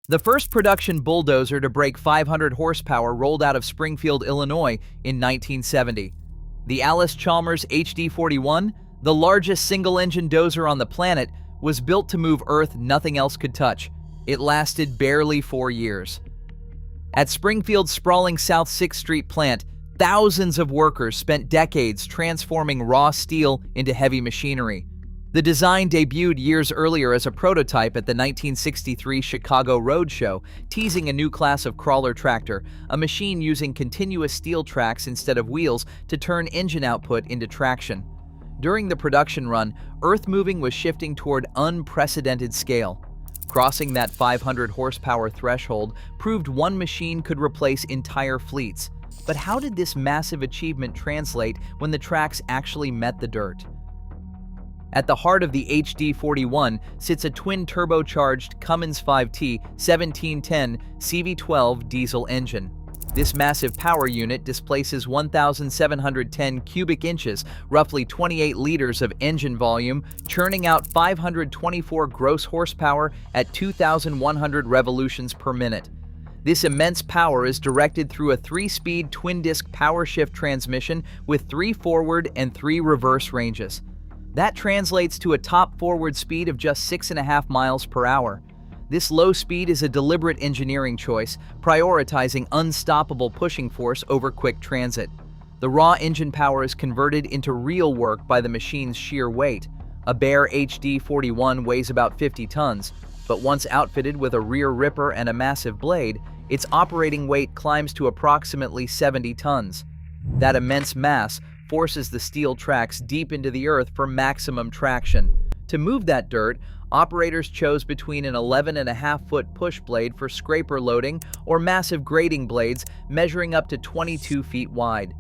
The first production bulldozer to break 500 horsepower rolled out of Springfield, Illinois in 1970. The Allis-Chalmers HD-41, the largest single-engine dozer on the planet, was built to move earth nothing else could touch. It lasted barely 4 years. At Springfield's sprawling South 6th Street plant, thousands of workers spent decades transforming raw steel into heavy machinery. The design debuted years earlier as a prototype at the 1963 Chicago Roadshow, teasing a new class of crawler tractor, a machine using continuous steel tracks instead of wheels to turn engine output into traction. During the production run, earth moving was shifting toward unprecedented scale. Crossing that 500 horsepower threshold proved one machine could replace entire fleets. But how did this massive achievement translate when the tracks actually met the dirt? At the heart of the HD-41 sits a twin-turbocharged Cummins 5T 1710 CV12 diesel engine. This massive power unit displaces 1,710 cubic inches, roughly 28 liters of engine volume, churning out 524 gross horsepower at 2,100 revolutions per minute. This immense power is directed through a 3-speed twin-disc power-shift transmission with 3 forward and 3 reverse ranges. That translates to a top forward speed of just 6.5 miles per hour. This low speed is a deliberate engineering choice, prioritizing unstoppable pushing force over quick transit. The raw engine power is converted into real work by the machine's sheer weight. A bare HD-41 weighs about 50 tons, but once outfitted with a rear ripper and a massive blade, its operating weight climbs to approximately 70 tons. That immense mass forces the steel tracks deep into the earth for maximum traction. To move that dirt, operators chose between an 11.5-foot push blade for scraper loading or massive grading blades measuring up to 22 feet wide.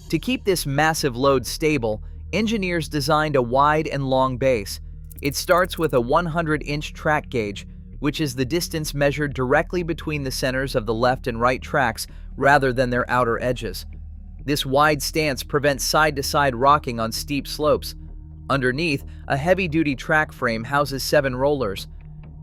To keep this massive load stable, engineers designed a wide and long base. It starts with a 100-inch track gauge, which is the distance measured directly between the centers of the left and right tracks rather than their outer edges. This wide stance prevents side-to-side rocking on steep slopes. Underneath, a heavy-duty track frame houses 7 rollers.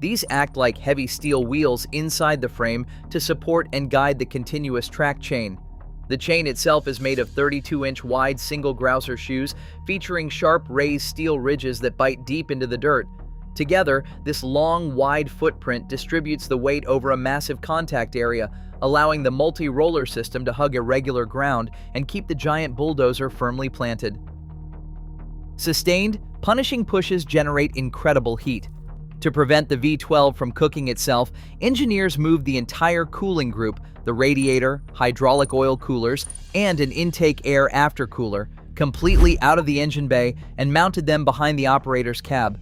These act like heavy steel wheels inside the frame to support and guide the continuous track chain. The chain itself is made of 32-inch wide single grouser shoes featuring sharp raised steel ridges that bite deep into the dirt. Together, this long, wide footprint distributes the weight over a massive contact area, allowing the multi-roller system to hug irregular ground and keep the giant bulldozer firmly planted. Sustained, punishing pushes generate incredible heat. To prevent the V12 from cooking itself, engineers moved the entire cooling group, the radiator, hydraulic oil coolers, and an intake air aftercooler, completely out of the engine bay and mounted them behind the operator's cab.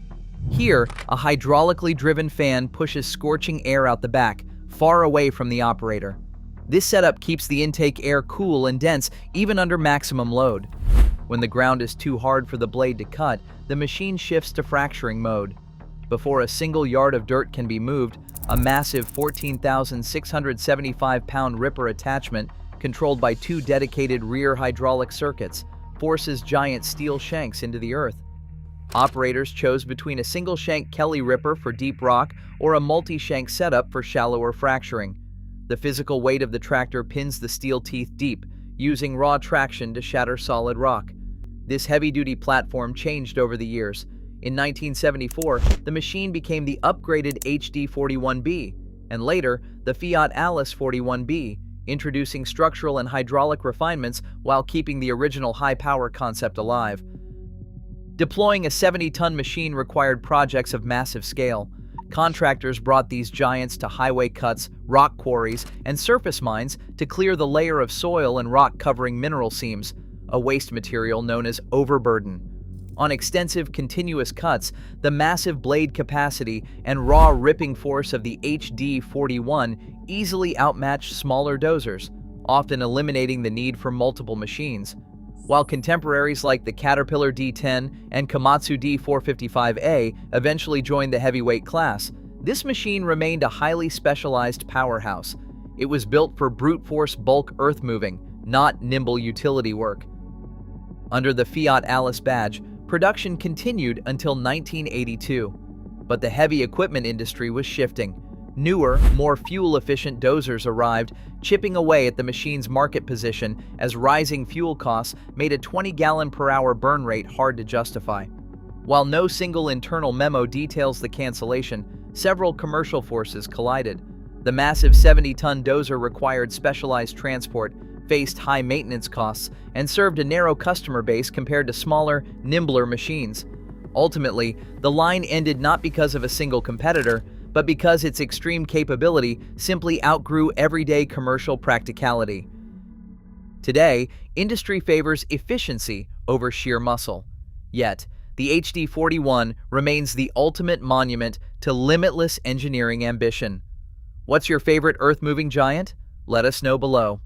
Here, a hydraulically driven fan pushes scorching air out the back, far away from the operator. This setup keeps the intake air cool and dense even under maximum load. When the ground is too hard for the blade to cut, the machine shifts to fracturing mode. Before a single yard of dirt can be moved, a massive 14,675-pound ripper attachment, controlled by 2 dedicated rear hydraulic circuits, forces giant steel shanks into the earth. Operators chose between a single-shank Kelly ripper for deep rock or a multi-shank setup for shallower fracturing. The physical weight of the tractor pins the steel teeth deep, using raw traction to shatter solid rock. This heavy-duty platform changed over the years. In 1974, the machine became the upgraded HD-41B, and later, the Fiat Allis-41B, introducing structural and hydraulic refinements while keeping the original high-power concept alive. Deploying a 70-ton machine required projects of massive scale. Contractors brought these giants to highway cuts, rock quarries, and surface mines to clear the layer of soil and rock covering mineral seams, a waste material known as overburden. On extensive, continuous cuts, the massive blade capacity and raw ripping force of the HD-41 easily outmatched smaller dozers, often eliminating the need for multiple machines. While contemporaries like the Caterpillar D10 and Komatsu D455A eventually joined the heavyweight class, this machine remained a highly specialized powerhouse. It was built for brute force bulk earth moving, not nimble utility work. Under the Fiat Alice badge, production continued until 1982. But the heavy equipment industry was shifting. Newer, more fuel-efficient dozers arrived, chipping away at the machine's market position as rising fuel costs made a 20-gallon-per-hour burn rate hard to justify. While no single internal memo details the cancellation, several commercial forces collided. The massive 70-ton dozer required specialized transport, faced high maintenance costs, and served a narrow customer base compared to smaller, nimbler machines. Ultimately, the line ended not because of a single competitor, but because its extreme capability simply outgrew everyday commercial practicality. Today, industry favors efficiency over sheer muscle. Yet, the HD-41 remains the ultimate monument to limitless engineering ambition. What's your favorite earth-moving giant? Let us know below.